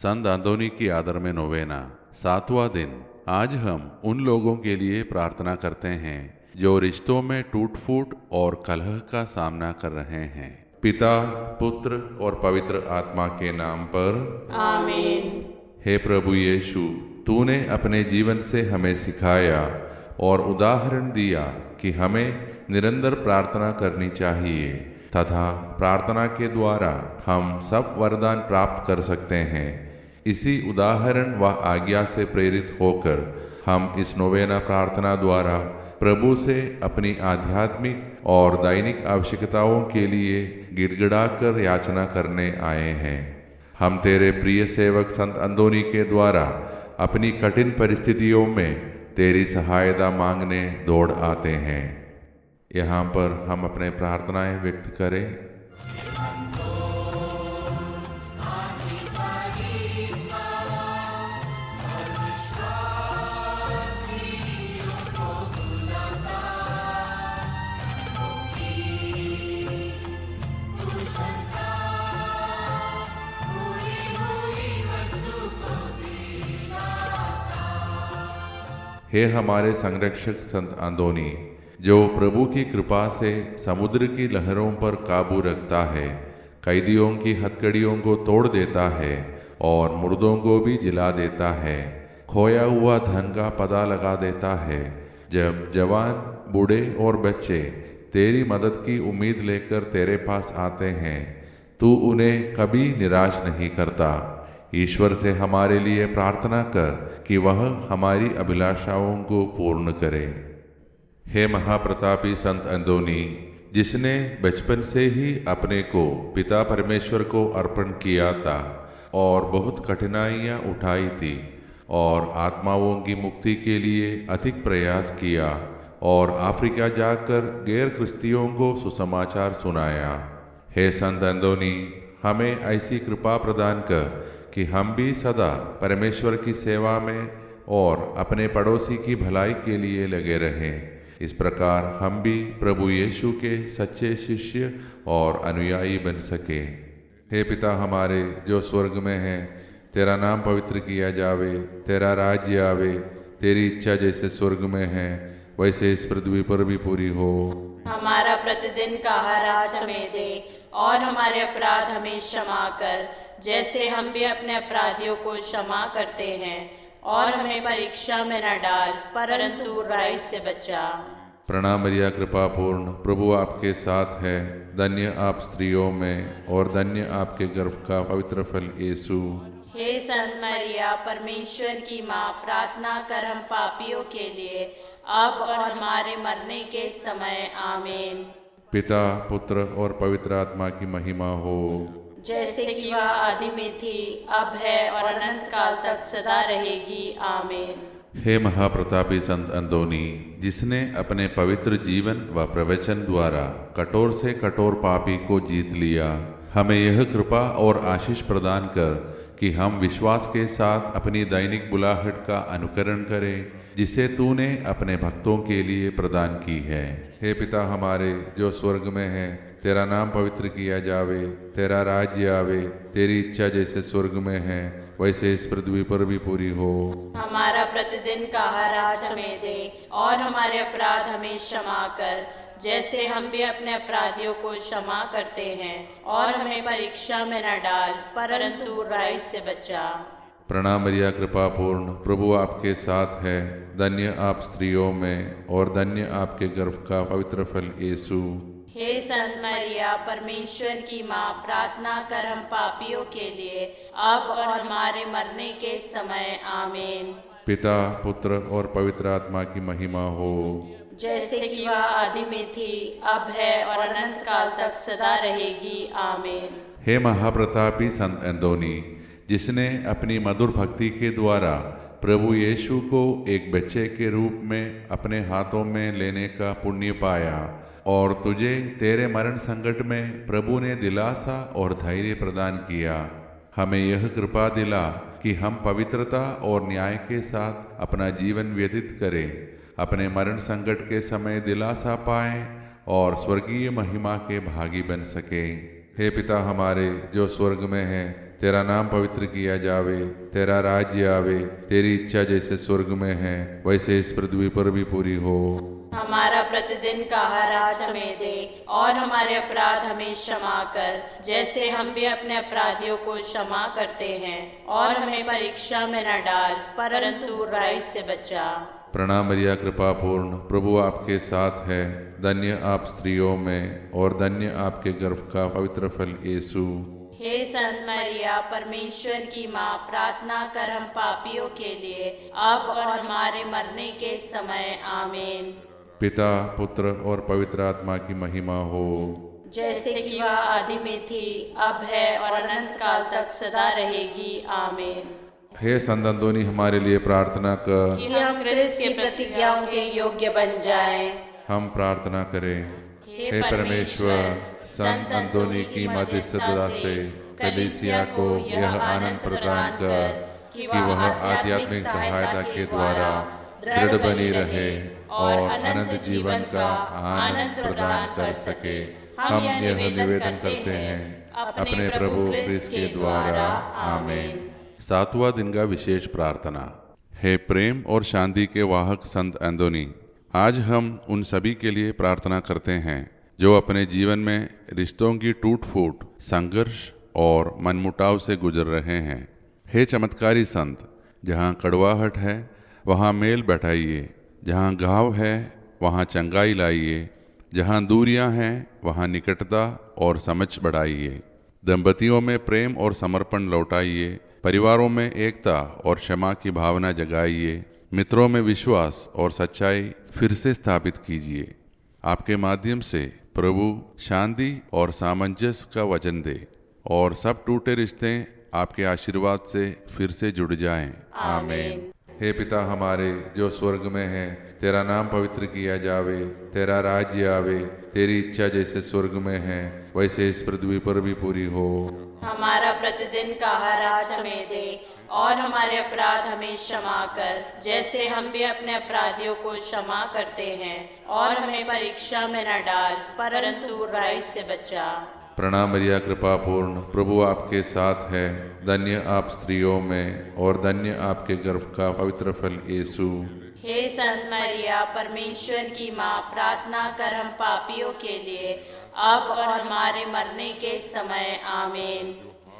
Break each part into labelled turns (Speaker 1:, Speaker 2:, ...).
Speaker 1: संत अंदोनी की आदर में नोवेना 7वां दिन। आज हम उन लोगों के लिए प्रार्थना करते हैं जो रिश्तों में टूट फूट और कलह का सामना कर रहे हैं। पिता, पुत्र और पवित्र आत्मा के नाम पर
Speaker 2: आमीन।
Speaker 1: हे प्रभु यीशु, तूने अपने जीवन से हमें सिखाया और उदाहरण दिया कि हमें निरंतर प्रार्थना करनी चाहिए तथा प्रार्थना के द्वारा हम सब वरदान प्राप्त कर सकते हैं। इसी उदाहरण व आज्ञा से प्रेरित होकर हम इस नोवेना प्रार्थना द्वारा प्रभु से अपनी आध्यात्मिक और दैनिक आवश्यकताओं के लिए गिड़गिड़ाकर याचना करने आए हैं। हम तेरे प्रिय सेवक संत अंदोनी के द्वारा अपनी कठिन परिस्थितियों में तेरी सहायता मांगने दौड़ आते हैं। यहाँ पर हम अपने प्रार्थनाएं व्यक्त करें। हे हमारे संरक्षक संत अंदोनी, जो प्रभु की कृपा से समुद्र की लहरों पर काबू रखता है, कैदियों की हथकड़ियों को तोड़ देता है और मुर्दों को भी जिला देता है, खोया हुआ धन का पता लगा देता है। जब जवान, बूढ़े और बच्चे तेरी मदद की उम्मीद लेकर तेरे पास आते हैं, तू उन्हें कभी निराश नहीं करता। ईश्वर से हमारे लिए प्रार्थना कर कि वह हमारी अभिलाषाओं को पूर्ण करे। हे महाप्रतापी संत अंदोनी, जिसने बचपन से ही अपने को पिता परमेश्वर को अर्पण किया था और बहुत कठिनाइयाँ उठाई थी और आत्माओं की मुक्ति के लिए अधिक प्रयास किया और अफ्रीका जाकर गैर क्रिस्तियों को सुसमाचार सुनाया, हे संत अंदोनी, हमें ऐसी कृपा प्रदान कर कि हम भी सदा परमेश्वर की सेवा में और अपने पड़ोसी की भलाई के लिए लगे रहें। इस प्रकार हम भी प्रभु यीशु के सच्चे शिष्य और अनुयायी बन सके। हे पिता हमारे जो स्वर्ग में है, तेरा नाम पवित्र किया जावे, तेरा राज्य आवे, तेरी इच्छा जैसे स्वर्ग में है वैसे इस पृथ्वी पर भी पूरी हो।
Speaker 2: हमारा प्रतिदिन का आहार आज हमें दे और हमारे अपराध हमें क्षमा कर, जैसे हम भी अपने अपराधियों को क्षमा करते हैं, और हमें परीक्षा में न डाल परंतु बुराई से बचा।
Speaker 1: प्रणाम मरिया, कृपा पूर्ण, प्रभु आपके साथ है। धन्य आप स्त्रियों में और धन्य आपके गर्भ का पवित्र फल यीशु।
Speaker 2: हे संत मरिया, परमेश्वर की माँ, प्रार्थना कर हम पापियों के लिए अब और हमारे मरने के समय। आमीन।
Speaker 1: पिता, पुत्र और पवित्र आत्मा की महिमा हो,
Speaker 2: जैसे कि वह आदि में थी, अब है और अनंत काल तक सदा रहेगी। आमीन।
Speaker 1: हे महाप्रतापी संत अंदोनी, जिसने अपने पवित्र जीवन व प्रवचन द्वारा कठोर से कठोर पापी को जीत लिया, हमें यह कृपा और आशीष प्रदान कर कि हम विश्वास के साथ अपनी दैनिक बुलाहट का अनुकरण करें जिसे तूने अपने भक्तों के लिए प्रदान की है। हे पिता हमारे जो स्वर्ग में है, तेरा नाम पवित्र किया जावे, तेरा राज्य आवे, तेरी इच्छा जैसे स्वर्ग में है वैसे इस पृथ्वी पर भी पूरी हो।
Speaker 2: हमारा प्रतिदिन का आहार आज हमें दे और हमारे अपराध हमें क्षमा कर, जैसे हम भी अपने अपराधियों को क्षमा करते हैं, और हमें परीक्षा में न डाल परंतु बुराई से बचा।
Speaker 1: प्रणाम मरिया, कृपा पूर्ण, प्रभु आपके साथ है। धन्य आप स्त्रियों में और धन्य आपके गर्भ का पवित्र फल यीशु।
Speaker 2: हे संत मरिया, परमेश्वर की माँ, प्रार्थना कर हम पापियों के लिए अब और हमारे मरने के समय। आमीन।
Speaker 1: पिता, पुत्र और पवित्र आत्मा की महिमा हो,
Speaker 2: जैसे कि वह आदि में थी, अब है और अनंत काल तक सदा रहेगी। आमीन।
Speaker 1: हे महाप्रतापी संत अंदोनी, जिसने अपनी मधुर भक्ति के द्वारा प्रभु यीशु को एक बच्चे के रूप में अपने हाथों में लेने का पुण्य पाया और तुझे तेरे मरण संकट में प्रभु ने दिलासा और धैर्य प्रदान किया, हमें यह कृपा दिला कि हम पवित्रता और न्याय के साथ अपना जीवन व्यतीत करें, अपने मरण संकट के समय दिलासा पाएं और स्वर्गीय महिमा के भागी बन सकें। हे पिता हमारे जो स्वर्ग में है, तेरा नाम पवित्र किया जावे, तेरा राज्य आवे, तेरी इच्छा जैसे स्वर्ग में है वैसे इस पृथ्वी पर भी पूरी हो।
Speaker 2: हमारा प्रतिदिन का आहार आज हमें दे, और हमारे अपराध हमें क्षमा कर, जैसे हम भी अपने अपराधियों को क्षमा करते हैं, और हमें परीक्षा में न डाल, परंतु बुराई से बचा।
Speaker 1: प्रणाम मरिया, कृपा पूर्ण, प्रभु आपके साथ है। धन्य आप स्त्रियों में और धन्य आपके गर्भ का पवित्र फल यीशु।
Speaker 2: हे संत मरिया, परमेश्वर की माँ, प्रार्थना कर हम पापियों के लिए, अब और हमारे मरने के समय। आमीन।
Speaker 1: पिता, पुत्र और पवित्र आत्मा की महिमा हो,
Speaker 2: जैसे कि वह आदि में थी, अब है और अनंत काल तक सदा रहेगी। आमीन।
Speaker 1: हे संत अंतोनी, हमारे लिए प्रार्थना कर
Speaker 2: कि हम क्रिस्त की प्रतिज्ञाओं के योग्य बन जाएं।
Speaker 1: हम प्रार्थना करें। हे परमेश्वर, संत अंतोनी की मध्यस्थता से कलीसिया को यह आनंद प्रदान कर कि वह आध्यात्मिक सहायता के द्वारा दृढ़ बनी रहे और अनंत जीवन का आनंद प्रदान कर सके। हम यह निवेदन करते हैं अपने प्रभु क्रिस्त के द्वारा। आमीन। 7वां दिन का विशेष प्रार्थना। हे प्रेम और शांति के वाहक संत अंतोनी, आज हम उन सभी के लिए प्रार्थना करते हैं जो अपने जीवन में रिश्तों की टूट फूट, संघर्ष और मनमुटाव से गुजर रहे हैं। हे चमत्कारी संत, जहाँ कड़वाहट है वहाँ मेल बैठाइए, जहाँ घाव है वहाँ चंगाई लाइए, जहाँ दूरियां हैं वहाँ निकटता और समझ बढ़ाइए। दंपतियों में प्रेम और समर्पण लौटाइए, परिवारों में एकता और क्षमा की भावना जगाइए, मित्रों में विश्वास और सच्चाई फिर से स्थापित कीजिए। आपके माध्यम से प्रभु शांति और सामंजस्य का वचन दे और सब टूटे रिश्ते आपके आशीर्वाद से फिर से जुड़ जाएं। आमीन। हे पिता हमारे जो स्वर्ग में है, तेरा नाम पवित्र किया जावे, तेरा राज्य आवे, तेरी इच्छा जैसे स्वर्ग में है वैसे इस पृथ्वी पर भी पूरी हो।
Speaker 2: हमारा प्रतिदिन का आहार आज हमें दे, और हमारे अपराध हमें क्षमा कर, जैसे हम भी अपने अपराधियों को क्षमा करते हैं, और हमें परीक्षा में न डाल, परंतु बुराई से बचा।
Speaker 1: प्रणाम मरिया, कृपा पूर्ण, प्रभु आपके साथ है। धन्य आप स्त्रियों में और धन्य आपके गर्भ का पवित्र फल यीशु।
Speaker 2: हे संत मरिया, परमेश्वर की माँ, प्रार्थना कर हम पापियों के लिए, अब और हमारे मरने के समय। आमीन।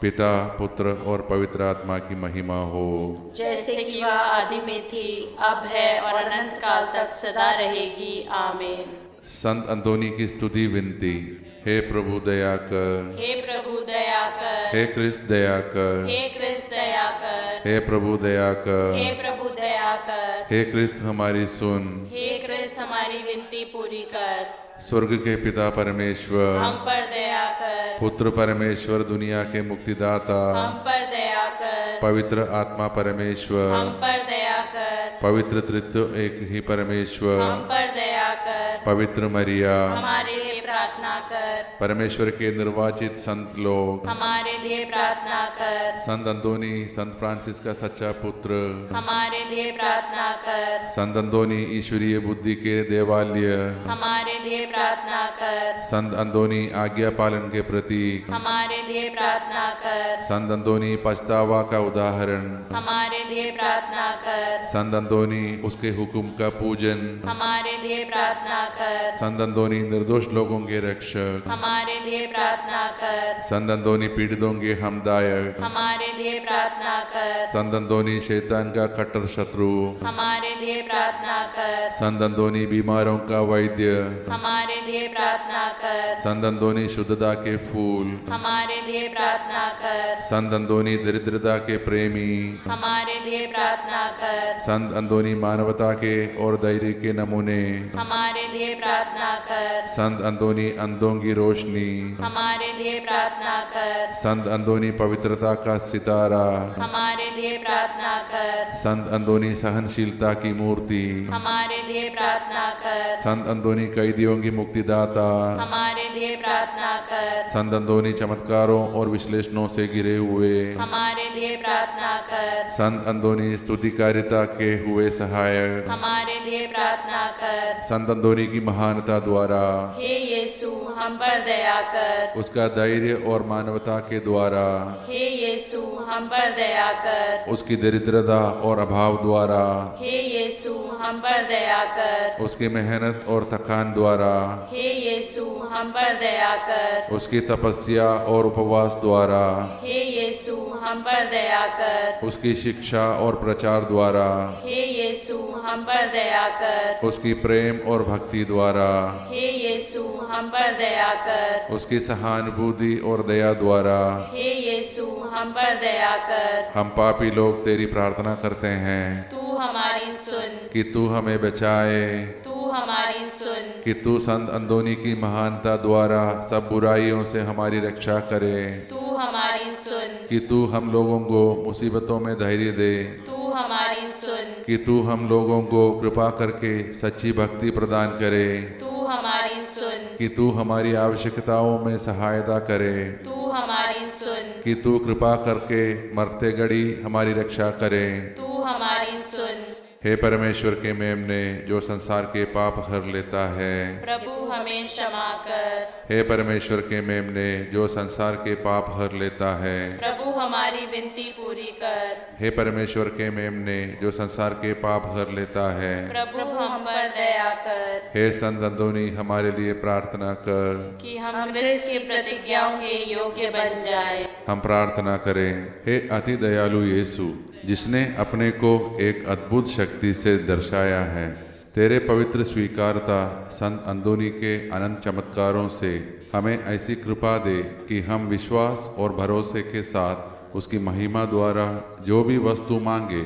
Speaker 1: पिता, पुत्र और पवित्र आत्मा की महिमा हो,
Speaker 2: जैसे कि वह आदि में थी, अब है और अनंत काल तक सदा रहेगी। आमीन।
Speaker 1: संत अंतोनी की स्तुति विनती। हे प्रभु दया कर,
Speaker 2: हे प्रभु दया कर,
Speaker 1: हे क्रिस्त दया कर,
Speaker 2: हे क्रिस्त दया कर,
Speaker 1: हे प्रभु दया कर,
Speaker 2: हे प्रभु दया कर,
Speaker 1: हे क्रिस्त हमारी सुन।
Speaker 2: हे क्रिस्त हमारी विनती पूरी कर।
Speaker 1: स्वर्ग के पिता परमेश्वर,
Speaker 2: हम पर दया कर।
Speaker 1: पुत्र परमेश्वर, दुनिया के मुक्तिदाता,
Speaker 2: हम पर दया कर।
Speaker 1: पवित्र आत्मा परमेश्वर,
Speaker 2: हम पर दया कर।
Speaker 1: पवित्र त्रित्व एक ही परमेश्वर,
Speaker 2: हम पर दया कर।
Speaker 1: पवित्र मरिया,
Speaker 2: हमारे लिए प्रार्थना कर।
Speaker 1: परमेश्वर के निर्वाचित संत लोग,
Speaker 2: हमारे लिए प्रार्थना कर।
Speaker 1: संत अंतोनी, संत फ्रांसिस का सच्चा पुत्र,
Speaker 2: हमारे लिए प्रार्थना कर।
Speaker 1: संत अंतोनी ईश्वरीय बुद्धि के देवालय,
Speaker 2: हमारे लिए प्रार्थना कर।
Speaker 1: संत अंतोनी आज्ञा पालन के प्रतीक,
Speaker 2: हमारे लिए प्रार्थना कर।
Speaker 1: संत अंतोनी पछतावा का उदाहरण,
Speaker 2: हमारे लिए प्रार्थना कर।
Speaker 1: संत अंतोनी उसके हुक्म का पूजन,
Speaker 2: हमारे लिए प्रार्थना कर।
Speaker 1: संत अंतोनी निर्दोष लोगों के रक्षक,
Speaker 2: हमारे लिए प्रार्थना कर।
Speaker 1: संत अंतोनी पीड़ितों के हमदायक,
Speaker 2: हमारे लिए प्रार्थना कर।
Speaker 1: संत अंतोनी शैतान का कट्टर शत्रु,
Speaker 2: हमारे लिए प्रार्थना कर।
Speaker 1: संत अंतोनी बीमारों का वैद्य,
Speaker 2: हमारे लिए प्रार्थना कर।
Speaker 1: संत अंतोनी शुद्धता के फूल,
Speaker 2: हमारे लिए प्रार्थना कर।
Speaker 1: संत अंतोनी दरिद्रता के प्रेमी,
Speaker 2: हमारे लिए प्रार्थना कर।
Speaker 1: संत अंतोनी मानवता के और धैर्य के नमूने,
Speaker 2: हमारे लिए प्रार्थना कर।
Speaker 1: संत अंतोनी अंधों की रोशनी,
Speaker 2: हमारे लिए प्रार्थना कर।
Speaker 1: संत अंतोनी पवित्रता का सितारा,
Speaker 2: हमारे लिए प्रार्थना कर।
Speaker 1: संत अंतोनी सहनशीलता की मूर्ति,
Speaker 2: हमारे लिए प्रार्थना कर।
Speaker 1: संत अंतोनी कैदियों की मुक्तिदाता,
Speaker 2: हमारे लिए प्रार्थना कर।
Speaker 1: संत अंतोनी चमत्कारों और विश्लेषणों से घिरे हुए,
Speaker 2: हमारे लिए प्रार्थना कर।
Speaker 1: संत अंतोनी स्तुतिकारिता के हुए सहायक,
Speaker 2: हमारे लिए प्रार्थना कर।
Speaker 1: संत अंतोनी की महानता द्वारा,
Speaker 2: हे यीशु हम पर दया कर।
Speaker 1: उसका धैर्य और मानवता के द्वारा
Speaker 2: हे यीशु हम पर दया कर।
Speaker 1: उसकी दरिद्रता और अभाव द्वारा
Speaker 2: हे यीशु हम पर दया कर।
Speaker 1: उसकी मेहनत और थकान द्वारा
Speaker 2: हे यीशु हम पर दया कर।
Speaker 1: उसकी तपस्या और उपवास द्वारा
Speaker 2: हे यीशु हम पर दया कर।
Speaker 1: उसकी शिक्षा और प्रचार द्वारा
Speaker 2: हे यीशु हम पर दया कर।
Speaker 1: उसकी प्रेम और भक्ति द्वारा
Speaker 2: हे यीशु हम पर दया कर।
Speaker 1: उसकी सहानुभूति और दया द्वारा
Speaker 2: हे यीशु हम पर दया कर।
Speaker 1: हम पापी लोग तेरी प्रार्थना करते हैं
Speaker 2: तू हमारी सुन।
Speaker 1: कि तू हमें बचाए,
Speaker 2: तू हमारी सुन।
Speaker 1: कि तू संत अंदोनी की महानता द्वारा सब बुराइयों से हमारी रक्षा करे,
Speaker 2: तू हमारी सुन।
Speaker 1: कि तू हम लोगों को मुसीबतों में धैर्य दे,
Speaker 2: तू हमारी सुन।
Speaker 1: कि तू हम लोगों को कृपा करके सच्ची भक्ति प्रदान करे,
Speaker 2: तू हमारी सुन।
Speaker 1: कि तू हमारी आवश्यकताओं में सहायता करे,
Speaker 2: तू हमारी सुन।
Speaker 1: कि तू कृपा करके मरते घड़ी हमारी रक्षा करे।
Speaker 2: तू हमारी सुन।
Speaker 1: हे परमेश्वर के मेमने जो संसार के पाप हर लेता है,
Speaker 2: प्रभु हमें क्षमा कर।
Speaker 1: हे परमेश्वर के मेमने जो संसार के पाप हर लेता है,
Speaker 2: प्रभु हमारी विनती पूरी कर।
Speaker 1: हे परमेश्वर के मेमने जो संसार के पाप हर लेता है,
Speaker 2: प्रभु हम पर दया कर।
Speaker 1: हे संत अंदोनी हमारे लिए प्रार्थना कर
Speaker 2: कि हम क्रिस्त की प्रतिज्ञाओं के योग्य बन जाएं।
Speaker 1: हम प्रार्थना करें। हे अति दयालु यीशु, जिसने अपने को एक अद्भुत शक्ति से दर्शाया है, तेरे पवित्र स्वीकारता संत अंदोनी के अनंत चमत्कारों से हमें ऐसी कृपा दे कि हम विश्वास और भरोसे के साथ उसकी महिमा द्वारा जो भी वस्तु मांगे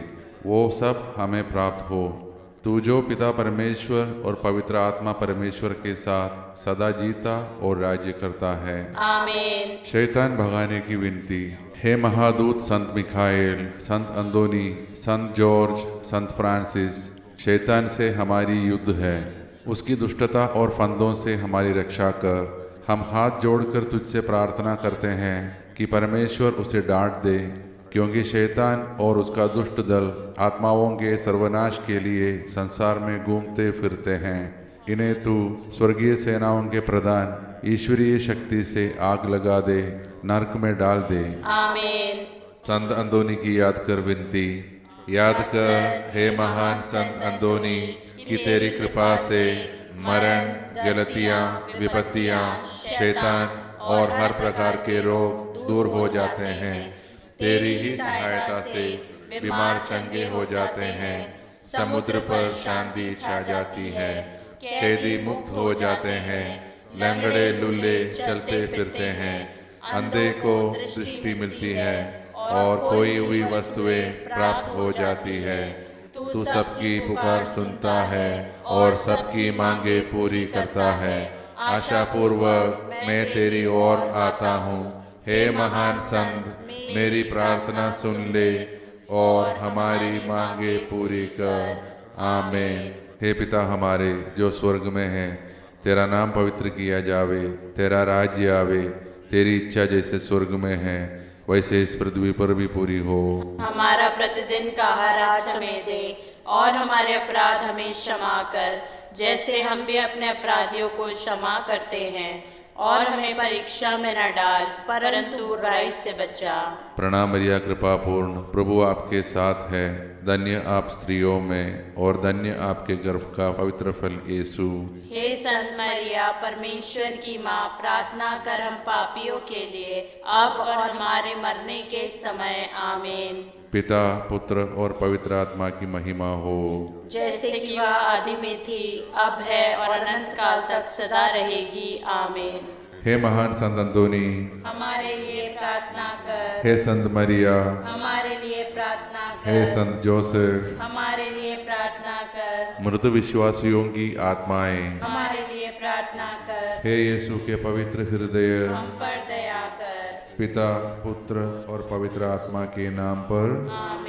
Speaker 1: वो सब हमें प्राप्त हो। तू जो पिता परमेश्वर और पवित्र आत्मा परमेश्वर के साथ सदा जीता और राज्य करता है।
Speaker 2: आमीन।
Speaker 1: शैतान भगाने की विनती। हे महादूत संत मिखाएल, संत अंदोनी, संत जॉर्ज, संत फ्रांसिस, शैतान से हमारी युद्ध है, उसकी दुष्टता और फंदों से हमारी रक्षा कर। हम हाथ जोड़कर तुझसे प्रार्थना करते हैं कि परमेश्वर उसे डांट दे, क्योंकि शैतान और उसका दुष्ट दल आत्माओं के सर्वनाश के लिए संसार में घूमते फिरते हैं। इन्हें तू स्वर्गीय सेनाओं के प्रधान ईश्वरीय शक्ति से आग लगा दे, नरक में डाल दे।
Speaker 2: आमीन।
Speaker 1: संत अंदोनी की याद कर विनती। याद कर हे महान संत अंदोनी कि तेरी कृपा से मरण, गलतियाँ, विपत्तियाँ, शैतान और हर प्रकार के रोग दूर हो जाते हैं। तेरी ही सहायता से बीमार चंगे हो जाते हैं, समुद्र पर शांति छा जाती है, कैदी मुक्त हो जाते हैं, लंगड़े लुल्ले चलते फिरते हैं, अंधे को दृष्टि मिलती है और खोई हुई वस्तुएं प्राप्त हो जाती है। तू सबकी पुकार सुनता है और सबकी मांगे पूरी करता है। आशा पूर्वक मैं तेरी ओर आता हूँ। हे महान संत, मेरी प्रार्थना सुन ले और हमारी मांगे पूरी कर। आमीन। हे पिता हमारे जो स्वर्ग में है, तेरा नाम पवित्र किया जावे, तेरा राज्य आवे, तेरी इच्छा जैसे स्वर्ग में है वैसे इस पृथ्वी पर भी पूरी हो।
Speaker 2: हमारा प्रतिदिन का आहार आज हमें दे और हमारे अपराध हमें क्षमा कर, जैसे हम भी अपने अपराधियों को क्षमा करते हैं, और हमें परीक्षा में न डाल परंतु बुराई से बचा।
Speaker 1: प्रणाम मरिया कृपा पूर्ण, प्रभु आपके साथ है, धन्य आप स्त्रियों में और धन्य आपके गर्भ का पवित्र फल यीशु।
Speaker 2: हे संत मरिया परमेश्वर की माँ, प्रार्थना कर हम पापियों के लिए अब और हमारे मरने के समय। आमीन।
Speaker 1: पिता, पुत्र और पवित्र आत्मा की महिमा हो,
Speaker 2: जैसे कि वह आदि में थी, अब है और अनंत काल तक सदा रहेगी। आमीन।
Speaker 1: हे महान संत अंदोनी,
Speaker 2: हमारे लिए प्रार्थना कर।
Speaker 1: हे संत मरिया,
Speaker 2: हमारे लिए प्रार्थना कर।
Speaker 1: हे संत जोसेफ,
Speaker 2: हमारे लिए प्रार्थना कर।
Speaker 1: मृत विश्वासियों की आत्माएं,
Speaker 2: हमारे लिए प्रार्थना कर।
Speaker 1: हे यीशु के पवित्र हृदय,
Speaker 2: हम पर दया कर।
Speaker 1: पिता, पुत्र और पवित्र आत्मा के नाम पर।
Speaker 2: आमीन।